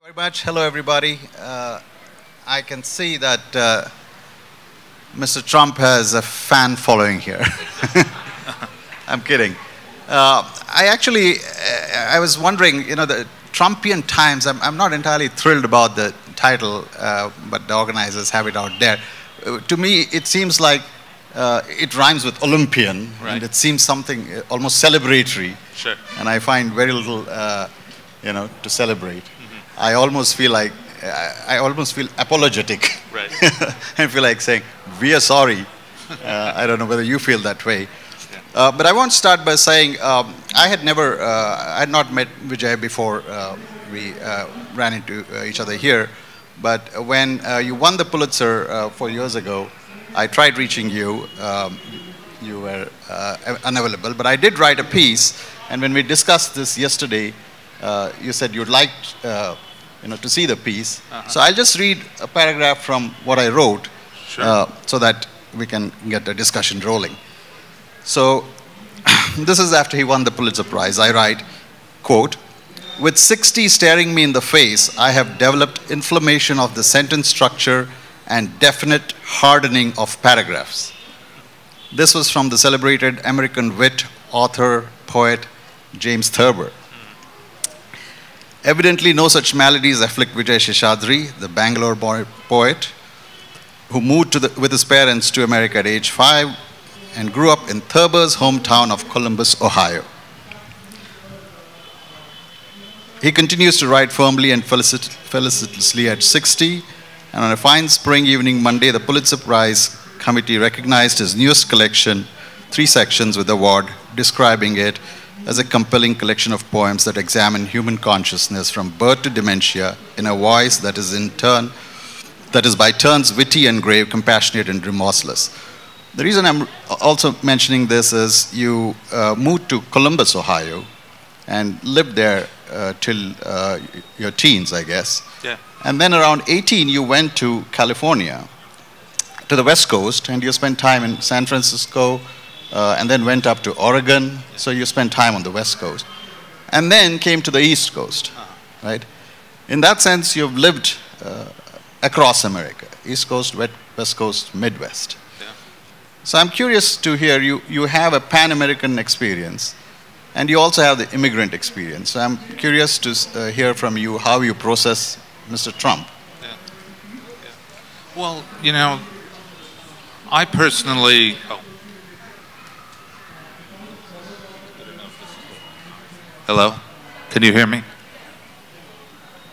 Very much. Hello, everybody. I can see that Mr. Trump has a fan following here. I'm kidding. I was wondering, the Trumpian Times, I'm not entirely thrilled about the title, but the organizers have it out there. To me, it seems like it rhymes with Olympian, right. And it seems something almost celebratory. Sure. And I find very little, to celebrate. I almost feel like, I almost feel apologetic. Right. I feel like saying, we are sorry. I don't know whether you feel that way. Yeah. But I want to start by saying, I had not met Vijay before we ran into each other here. But when you won the Pulitzer 4 years ago, I tried reaching you. You were unavailable. But I did write a piece. And when we discussed this yesterday, you said you'd like to see the piece. So I'll just read a paragraph from what I wrote, Sure. So that we can get the discussion rolling. So this is after he won the Pulitzer Prize. I write, quote, "With 60 staring me in the face, I have developed inflammation of the sentence structure and definite hardening of paragraphs." This was from the celebrated American wit, author, poet, James Thurber. Evidently, no such maladies afflict Vijay Seshadri, the Bangalore poet, who moved with his parents to America at age 5 and grew up in Thurber's hometown of Columbus, Ohio. He continues to write firmly and felicitously at 60, and on a fine spring evening Monday, the Pulitzer Prize committee recognized his newest collection, 3 sections with the award, describing it as a compelling collection of poems that examine human consciousness from birth to dementia in a voice that is by turns witty and grave, compassionate and remorseless. The reason I'm also mentioning this is you moved to Columbus, Ohio, and lived there till your teens, I guess. Yeah. And then around 18, you went to California, to the West Coast, and you spent time in San Francisco, and then went up to Oregon, so you spent time on the West Coast. And then came to the East Coast, right? In that sense, you've lived across America, East Coast, West Coast, Midwest. Yeah. So I'm curious to hear, you have a Pan-American experience, and you also have the immigrant experience. So I'm curious to hear from you how you process Mr. Trump. Yeah. Yeah. Well, I personally... Hello? Can you hear me?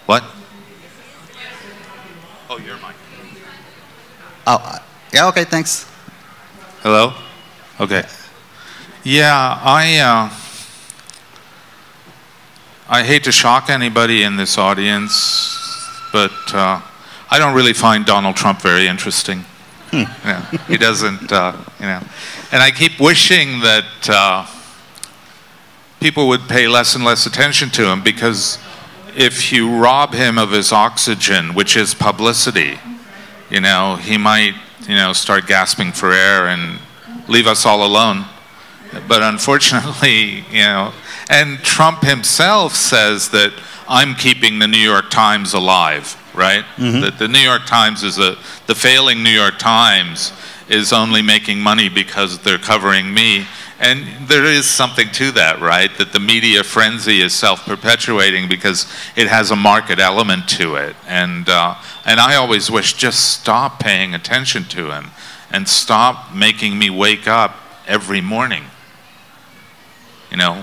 What? Oh, your mic. Oh, yeah, okay, thanks. Hello? Okay. Yeah, I hate to shock anybody in this audience, but I don't really find Donald Trump very interesting. Yeah, he doesn't, And I keep wishing that people would pay less and less attention to him, because if you rob him of his oxygen, which is publicity, he might, start gasping for air and leave us all alone. But unfortunately, and Trump himself says that I'm keeping the New York Times alive, right? Mm-hmm. That the New York Times is the failing New York Times is only making money because they're covering me. And there is something to that, right? That the media frenzy is self-perpetuating because it has a market element to it. And I always wish, just stop paying attention to him and stop making me wake up every morning,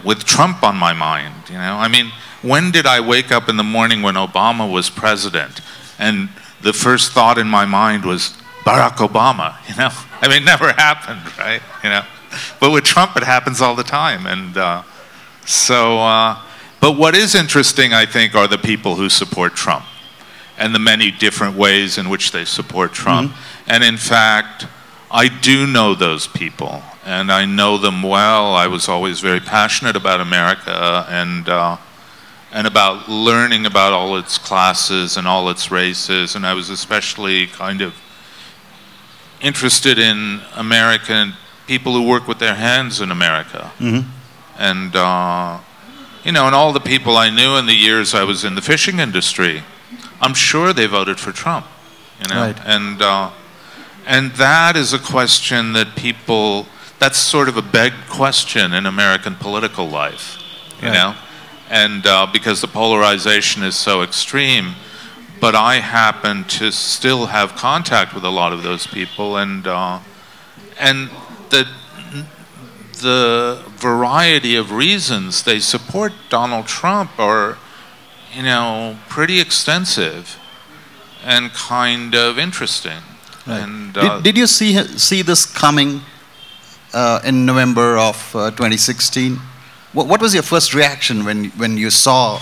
with Trump on my mind. I mean, when did I wake up in the morning when Obama was president and the first thought in my mind was Barack Obama? I mean, it never happened, right? But with Trump, it happens all the time. And but what is interesting, I think, are the people who support Trump and the many different ways in which they support Trump. Mm-hmm. And in fact, I do know those people, and I know them well. I was always very passionate about America and about learning about all its classes and all its races. And I was especially kind of interested in American people who work with their hands in America. Mm-hmm. And, and all the people I knew in the years I was in the fishing industry, I'm sure they voted for Trump, you know, Right. and that is a question that people, that's sort of a begged question in American political life, you Right. know, and because the polarization is so extreme. But I happen to still have contact with a lot of those people, and the variety of reasons they support Donald Trump are, you know, pretty extensive and kind of interesting. Right. And Did you see this coming in November of 2016? What was your first reaction when you saw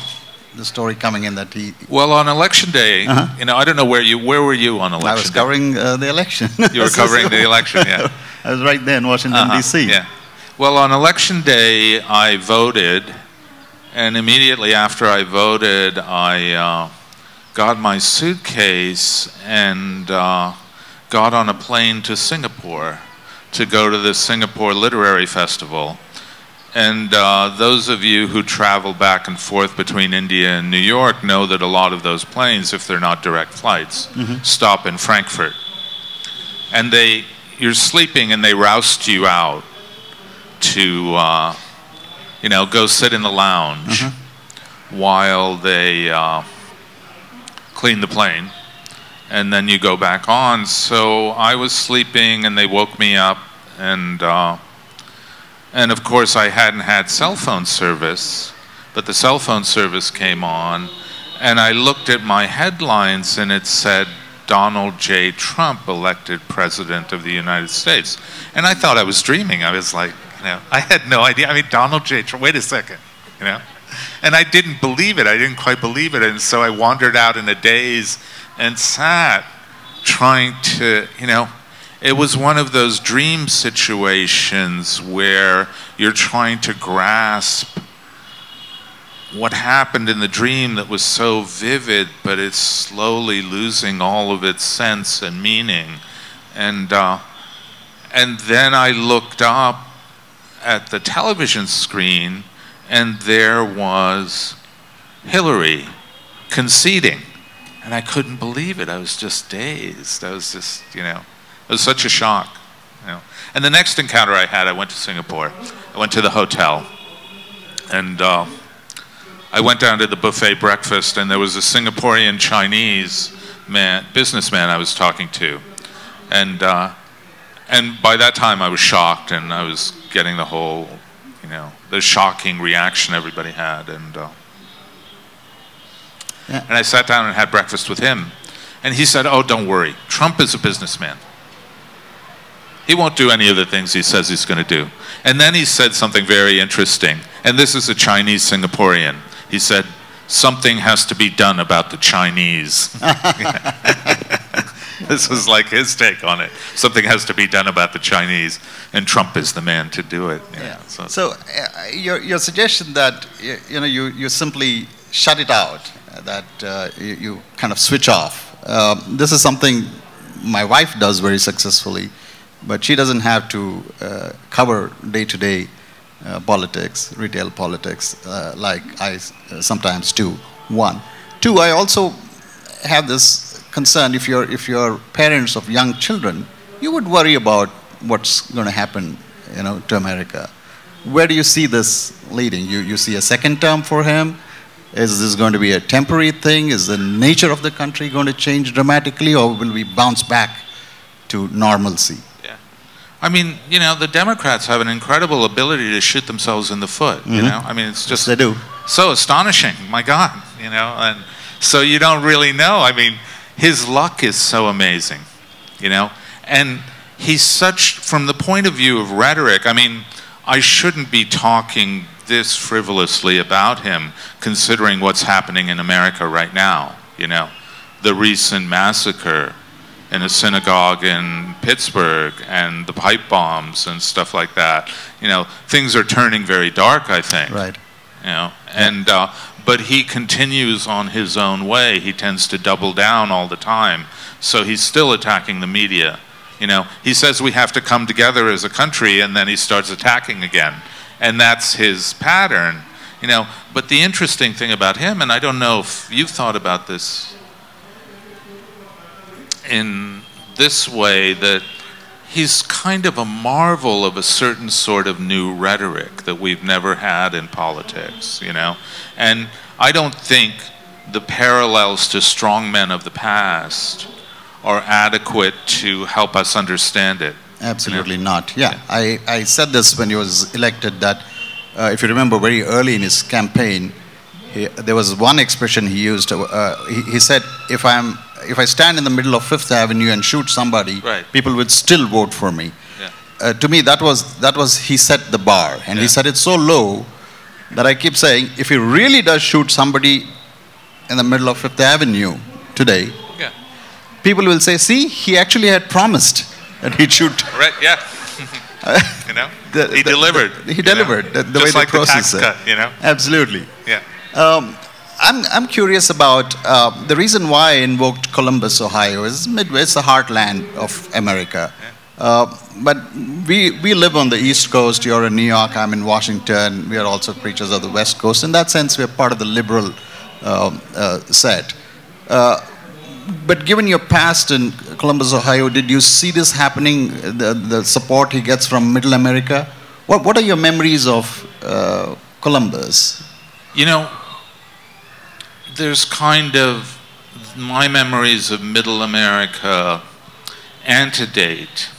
the story coming in that he? well, on election day, you know, I don't know where were you on election I was day? covering the election. You were covering the election, yeah. I was right there in Washington, D.C. Yeah. Well, on election day, I voted, and immediately after I voted, I got my suitcase and got on a plane to Singapore to go to the Singapore Literary Festival. And those of you who travel back and forth between India and New York know that a lot of those planes, if they're not direct flights, stop in Frankfurt. And you're sleeping and they roust you out to, you know, go sit in the lounge while they clean the plane. And then you go back on. So I was sleeping and they woke me up, and of course I hadn't had cell phone service, but the cell phone service came on, and I looked at my headlines and it said, Donald J. Trump elected President of the United States. And I thought I was dreaming. I was like, you know, I had no idea. I mean, Donald J. Trump, wait a second, you know? And I didn't believe it. I didn't quite believe it. And so I wandered out in a daze and sat trying to, you know, it was one of those dream situations where you're trying to grasp what happened in the dream that was so vivid, but it's slowly losing all of its sense and meaning. And then I looked up at the television screen, and there was Hillary conceding. And I couldn't believe it. I was just dazed. I was just, you know, it was such a shock. You know. And the next encounter I had, I went to Singapore. I went to the hotel, and I went down to the buffet breakfast, and there was a Singaporean Chinese businessman I was talking to. And by that time I was shocked, and I was getting the whole, you know, the shocking reaction everybody had. And I sat down and had breakfast with him. And he said, oh, don't worry. Trump is a businessman. He won't do any of the things he says he's going to do. And then he said something very interesting. And this is a Chinese Singaporean. He said, something has to be done about the Chinese. This was like his take on it. Something has to be done about the Chinese, and Trump is the man to do it. Yeah. So your suggestion that you know you simply shut it out, that you kind of switch off. This is something my wife does very successfully, but she doesn't have to cover day-to-day politics, retail politics, like I sometimes do. One, two. I also have this concern. If you're parents of young children, you would worry about what's going to happen, you know, to America. Where do you see this leading? You see a second term for him? Is this going to be a temporary thing? Is the nature of the country going to change dramatically, or will we bounce back to normalcy? Yeah. I mean, you know, the Democrats have an incredible ability to shoot themselves in the foot, you know? I mean, it's just they do. So astonishing, my God, you know? And so you don't really know. I mean, his luck is so amazing, you know? And he's such, from the point of view of rhetoric, I mean, I shouldn't be talking this frivolously about him, considering what's happening in America right now, you know? The recent massacre in a synagogue in Pittsburgh, and the pipe bombs and stuff like that. You know, things are turning very dark, I think. Right. You know, and but he continues on his own way. He tends to double down all the time. So he's still attacking the media. You know, he says we have to come together as a country, and then he starts attacking again. And that's his pattern. You know, but the interesting thing about him, and I don't know if you've thought about this, in this way, that he's kind of a marvel of a certain sort of new rhetoric that we've never had in politics, you know? And I don't think the parallels to strongmen of the past are adequate to help us understand it. Absolutely not. Yeah, I said this when he was elected, that if you remember very early in his campaign, there was one expression he used. He said, if I stand in the middle of Fifth Avenue and shoot somebody, right, people would still vote for me. Yeah. To me, that was he set the bar, and he set it so low that I keep saying, if he really does shoot somebody in the middle of Fifth Avenue today, people will say, see, he actually had promised that he'd shoot. Right, yeah. You know, he delivered. He delivered, the way like the process the tax cut, you know. Absolutely. Yeah. I'm curious about the reason why I invoked Columbus, Ohio, is Midway. It's the heartland of America. Yeah. But we live on the East Coast. You're in New York. I'm in Washington. We are also creatures of the West Coast. In that sense, we're part of the liberal set. But given your past in Columbus, Ohio, did you see this happening, the support he gets from Middle America? What are your memories of Columbus? You know, there's kind of, my memories of Middle America antedate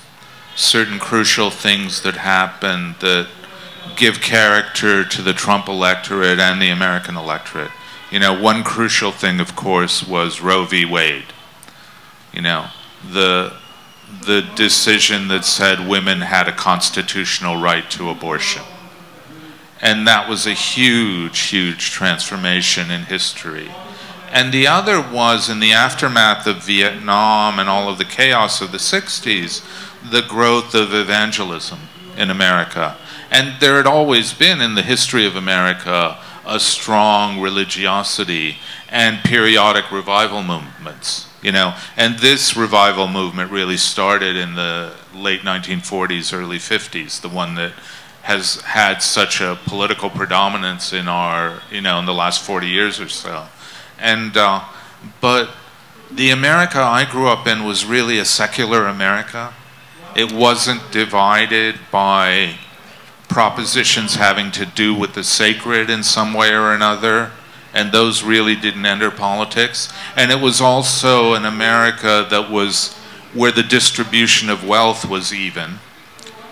certain crucial things that happened that give character to the Trump electorate and the American electorate. You know, one crucial thing, of course, was Roe v. Wade. You know, the decision that said women had a constitutional right to abortion. And that was a huge, huge transformation in history. And the other was, in the aftermath of Vietnam and all of the chaos of the 60s, the growth of evangelism in America. And there had always been in the history of America a strong religiosity and periodic revival movements, you know. And this revival movement really started in the late 1940s, early 50s, the one that has had such a political predominance in our, you know, in the last 40 years or so. And, but the America I grew up in was really a secular America. It wasn't divided by propositions having to do with the sacred in some way or another, and those really didn't enter politics. And it was also an America that was where the distribution of wealth was even.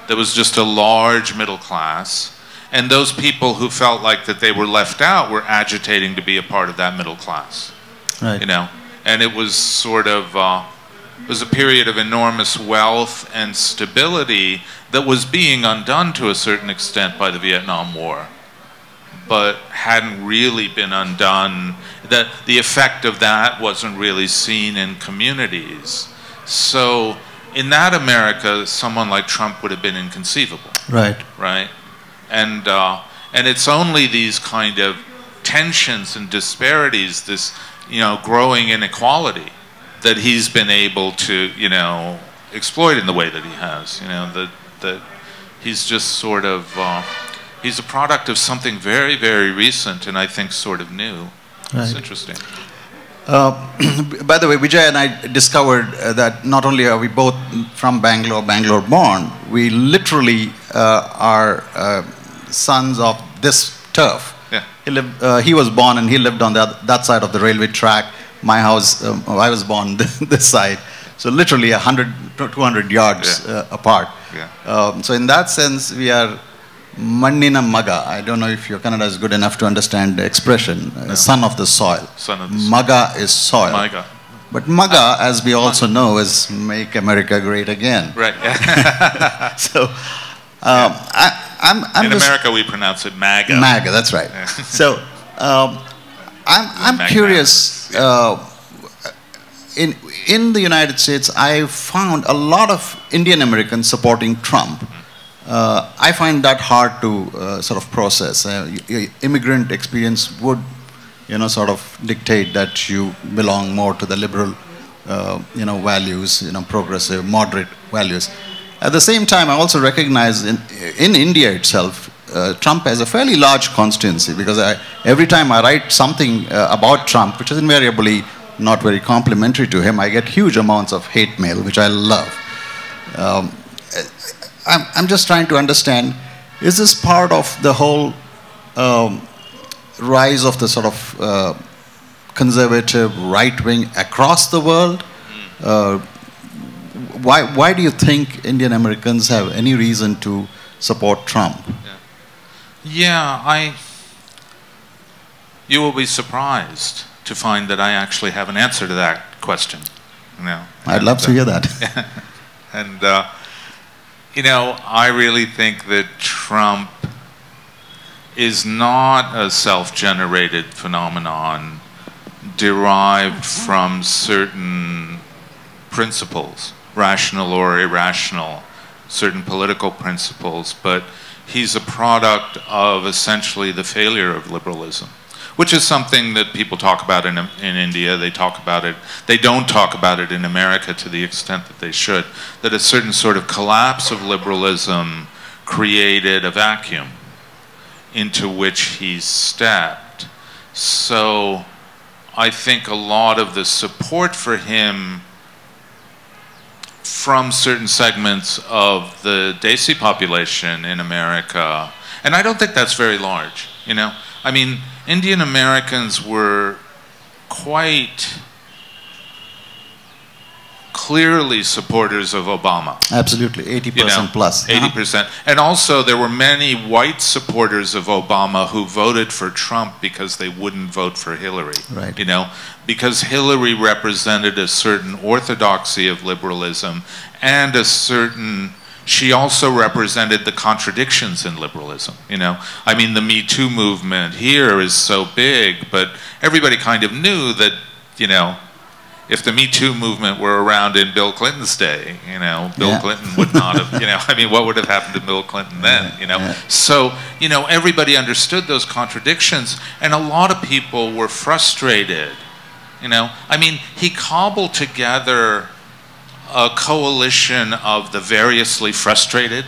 There was just a large middle class, and those people who felt like that they were left out were agitating to be a part of that middle class. Right. You know, and it was sort of it was a period of enormous wealth and stability that was being undone to a certain extent by the Vietnam War, but hadn't really been undone. That the effect of that wasn't really seen in communities. So in that America, someone like Trump would have been inconceivable. Right. Right. And it's only these kind of tensions and disparities, this, you know, growing inequality, that he's been able to, you know, exploit in the way that he has. You know, that he's just sort of, he's a product of something very, very recent and I think sort of new. Right. It's interesting. By the way, Vijay and I discovered that not only are we both from Bangalore, Bangalore born, we literally are sons of this turf. Yeah. He was born and he lived on that side of the railway track. My house, I was born this side. So literally 100, 200 yards apart. Yeah. So in that sense, we are Mannina Maga. I don't know if your Kannada is good enough to understand the expression. No. Son of the soil. Son of the soil. Maga is soil. Maga. But Maga, as we also know, is make America great again. Right. Yeah. So I'm in America we pronounce it MAGA. MAGA, that's right. Yeah. So I'm curious. In the United States, I found a lot of Indian Americans supporting Trump. I find that hard to sort of process. Your immigrant experience would, you know, sort of dictate that you belong more to the liberal, you know, values, you know, progressive, moderate values. At the same time, I also recognize in India itself, Trump has a fairly large constituency, because every time I write something about Trump, which is invariably not very complimentary to him, I get huge amounts of hate mail, which I love. I'm just trying to understand, is this part of the whole rise of the sort of conservative right wing across the world? Why do you think Indian Americans have any reason to support Trump? Yeah, you will be surprised to find that I actually have an answer to that question. You know, I'd love to hear that. And you know, I really think that Trump is not a self-generated phenomenon derived from certain principles, rational or irrational, certain political principles, but he's a product of essentially the failure of liberalism, which is something that people talk about in India. They talk about it. They don't talk about it in America to the extent that they should, that a certain sort of collapse of liberalism created a vacuum into which he stepped. So I think a lot of the support for him from certain segments of the Desi population in America, and I don't think that's very large, you know. I mean, Indian Americans were quite clearly supporters of Obama. Absolutely, 80% you know, plus. 80%. And also there were many white supporters of Obama who voted for Trump because they wouldn't vote for Hillary. Right. You know, because Hillary represented a certain orthodoxy of liberalism and a certain, she also represented the contradictions in liberalism, you know. I mean, the Me Too movement here is so big, but everybody kind of knew that, you know, if the Me Too movement were around in Bill Clinton's day, you know, Bill Clinton would not have, you know, I mean, what would have happened to Bill Clinton then, you know? So, you know, everybody understood those contradictions, and a lot of people were frustrated, you know? I mean, he cobbled together a coalition of the variously frustrated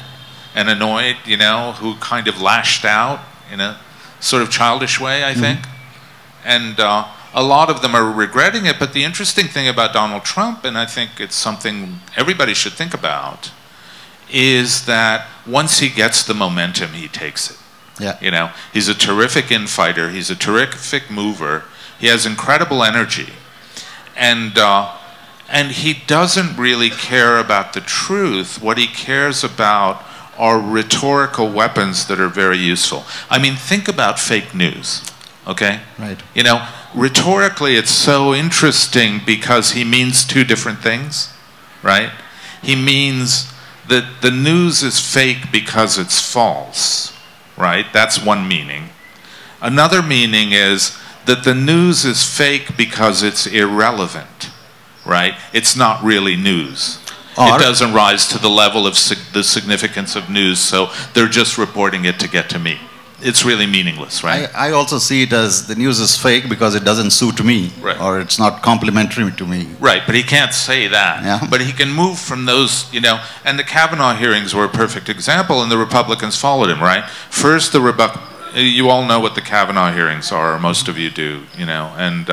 and annoyed, you know, who kind of lashed out in a sort of childish way, I think. And a lot of them are regretting it, but the interesting thing about Donald Trump, and I think it's something everybody should think about, is that once he gets the momentum, he takes it. Yeah. You know, he's a terrific infighter, he's a terrific mover, he has incredible energy, and he doesn't really care about the truth. What he cares about are rhetorical weapons that are very useful. I mean, think about fake news, okay? Right. You know, rhetorically it's so interesting because he means two different things, right? He means that the news is fake because it's false, right? That's one meaning. Another meaning is that the news is fake because it's irrelevant, right? It's not really news. It doesn't rise to the level of the significance of news, so they're just reporting it to get to me. It's really meaningless, right? I also see it as the news is fake because it doesn't suit me, right, or it's not complimentary to me. Right, but he can't say that. Yeah. But he can move from those, you know, and the Kavanaugh hearings were a perfect example, and the Republicans followed him, right? First, you all know what the Kavanaugh hearings are, or most of you do, you know, and,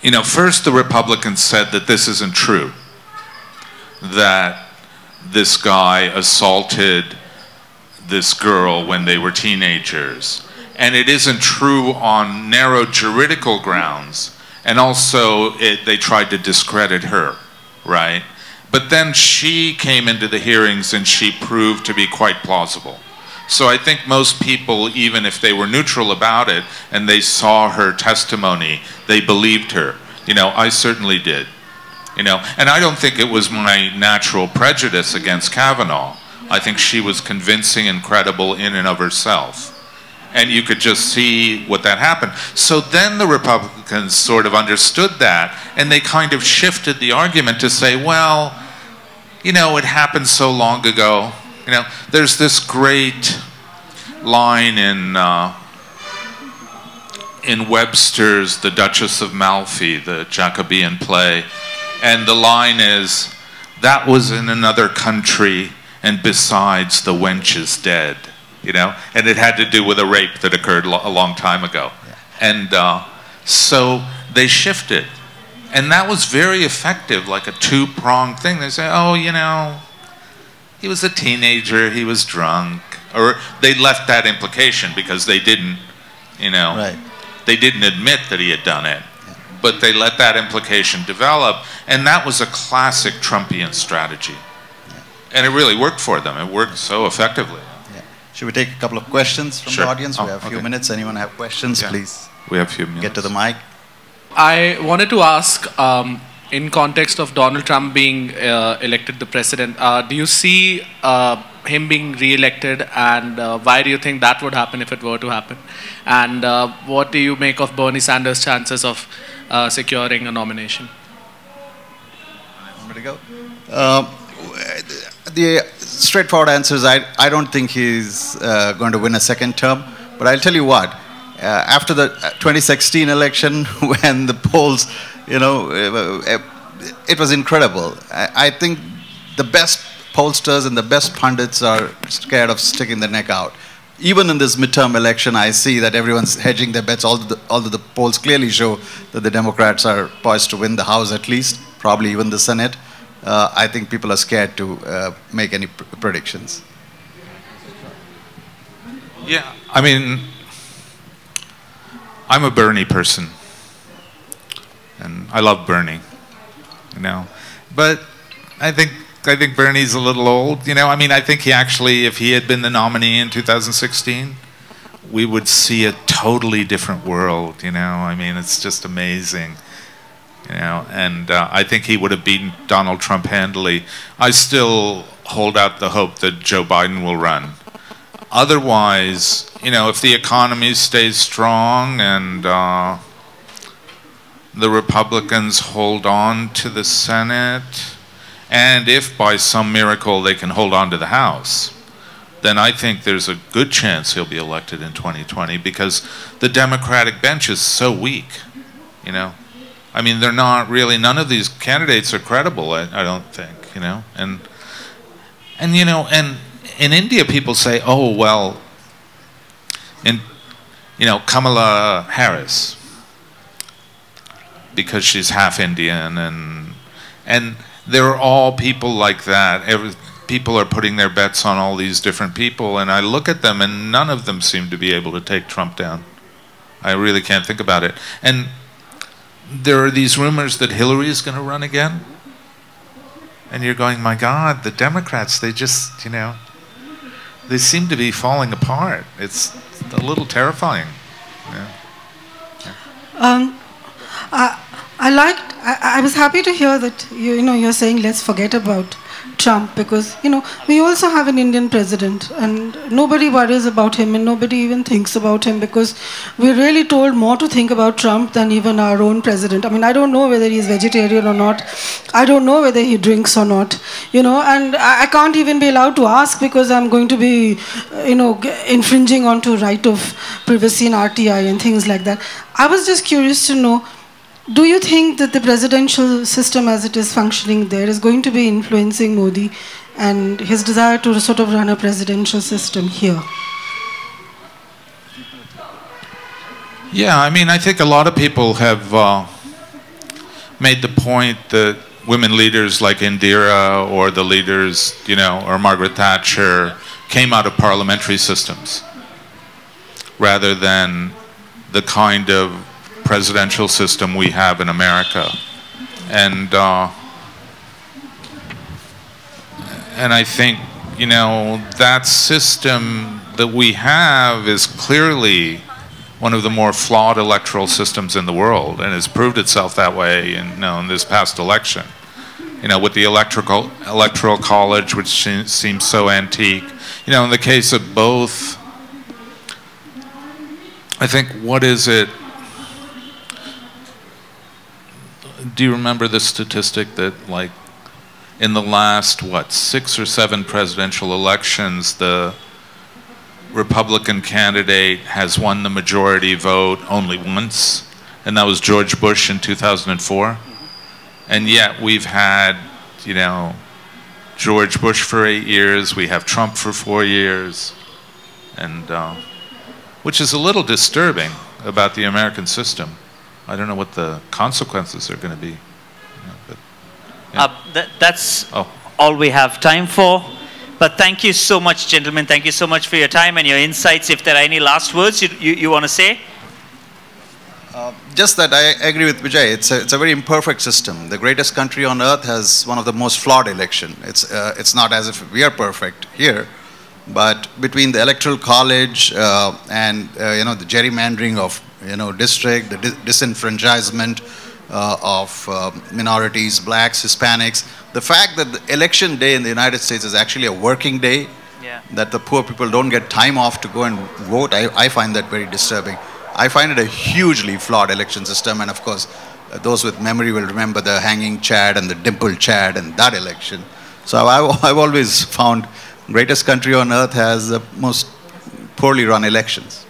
you know, first the Republicans said that this isn't true, that this guy assaulted this girl when they were teenagers, and it isn't true on narrow juridical grounds, and also they tried to discredit her, right? But then she came into the hearings and she proved to be quite plausible. So I think most people, even if they were neutral about it and they saw her testimony, they believed her. You know, I certainly did. You know, and I don't think it was my natural prejudice against Kavanaugh. I think she was convincing and credible in and of herself. And you could just see what that happened. So then the Republicans sort of understood that, and they kind of shifted the argument to say, well, you know, it happened so long ago. You know, there's this great line in Webster's The Duchess of Malfi, the Jacobean play, and the line is, that was in another country, and besides, the wench is dead, you know? And it had to do with a rape that occurred a long time ago. Yeah. And so they shifted. And that was very effective, like a two-pronged thing. They say, oh, you know, he was a teenager, he was drunk. Or they left that implication because they didn't, you know, Right. they didn't admit that he had done it. But they let that implication develop. And that was a classic Trumpian strategy. And it really worked for them. It worked so effectively. Yeah. Should we take a couple of questions from Sure. the audience? We Oh, have a few okay. minutes. Anyone have questions, Yeah. please We have a few minutes. get to the mic. I wanted to ask, in context of Donald Trump being elected the president, do you see him being re-elected, and why do you think that would happen if it were to happen? And what do you make of Bernie Sanders' chances of securing a nomination? Want me to go? The straightforward answer is I don't think he's going to win a second term. But I'll tell you what, after the 2016 election, when the polls, you know, it was incredible. I think the best pollsters and the best pundits are scared of sticking their neck out. Even in this midterm election, I see that everyone's hedging their bets, although the polls clearly show that the Democrats are poised to win the House at least, probably even the Senate. I think people are scared to make any predictions. Yeah, I mean, I'm a Bernie person, and I love Bernie, you know, but I think Bernie's a little old, you know. I mean, I think he actually, if he had been the nominee in 2016, we would see a totally different world, you know. I mean, it's just amazing, you know, and I think he would have beaten Donald Trump handily. I still hold out the hope that Joe Biden will run. Otherwise, you know, if the economy stays strong and the Republicans hold on to the Senate, and if by some miracle they can hold on to the House, then I think there's a good chance he'll be elected in 2020, because the Democratic bench is so weak, you know. I mean, they're not really, none of these candidates are credible, I don't think, you know. And you know, and in India people say, oh, well, you know, Kamala Harris, because she's half Indian, and there are all people like that. People are putting their bets on all these different people, and I look at them and none of them seem to be able to take Trump down. I really can't think about it. And there are these rumors that Hillary is going to run again. And you're going, my God, the Democrats, they just, you know, they seem to be falling apart. It's a little terrifying. Yeah. I was happy to hear that you're saying let's forget about Trump, because we also have an Indian president and nobody worries about him and nobody even thinks about him, because we're really told more to think about Trump than even our own president. I mean, I don't know whether he's vegetarian or not. I don't know whether he drinks or not, and I can't even be allowed to ask because I'm going to be infringing onto right of privacy and RTI and things like that. I was just curious to know, do you think that the presidential system as it is functioning there is going to be influencing Modi and his desire to sort of run a presidential system here? Yeah, I mean, I think a lot of people have made the point that women leaders like Indira or the leaders, or Margaret Thatcher came out of parliamentary systems rather than the kind of presidential system we have in America. And I think, that system that we have is clearly one of the more flawed electoral systems in the world, and has proved itself that way in this past election. With the electoral college, which seems so antique. In the case of both, I think, what is it? Do you remember the statistic that, like, in the last, 6 or 7 presidential elections, the Republican candidate has won the majority vote only once, and that was George Bush in 2004. And yet we've had, George Bush for 8 years, we have Trump for 4 years, and which is a little disturbing about the American system. I don't know what the consequences are going to be. You know, but, yeah. That's all we have time for. But thank you so much, gentlemen. Thank you so much for your time and your insights. If there are any last words you want to say? Just that I agree with Vijay. It's a very imperfect system. The greatest country on earth has one of the most flawed elections. It's not as if we are perfect here, but between the electoral college and the gerrymandering of district, the disenfranchisement of minorities, blacks, Hispanics, the fact that the election day in the United States is actually a working day, that the poor people don't get time off to go and vote, I find that very disturbing. I find it a hugely flawed election system, and of course, those with memory will remember the hanging Chad and the dimpled Chad and that election. So I've always found greatest country on earth has the most poorly run elections.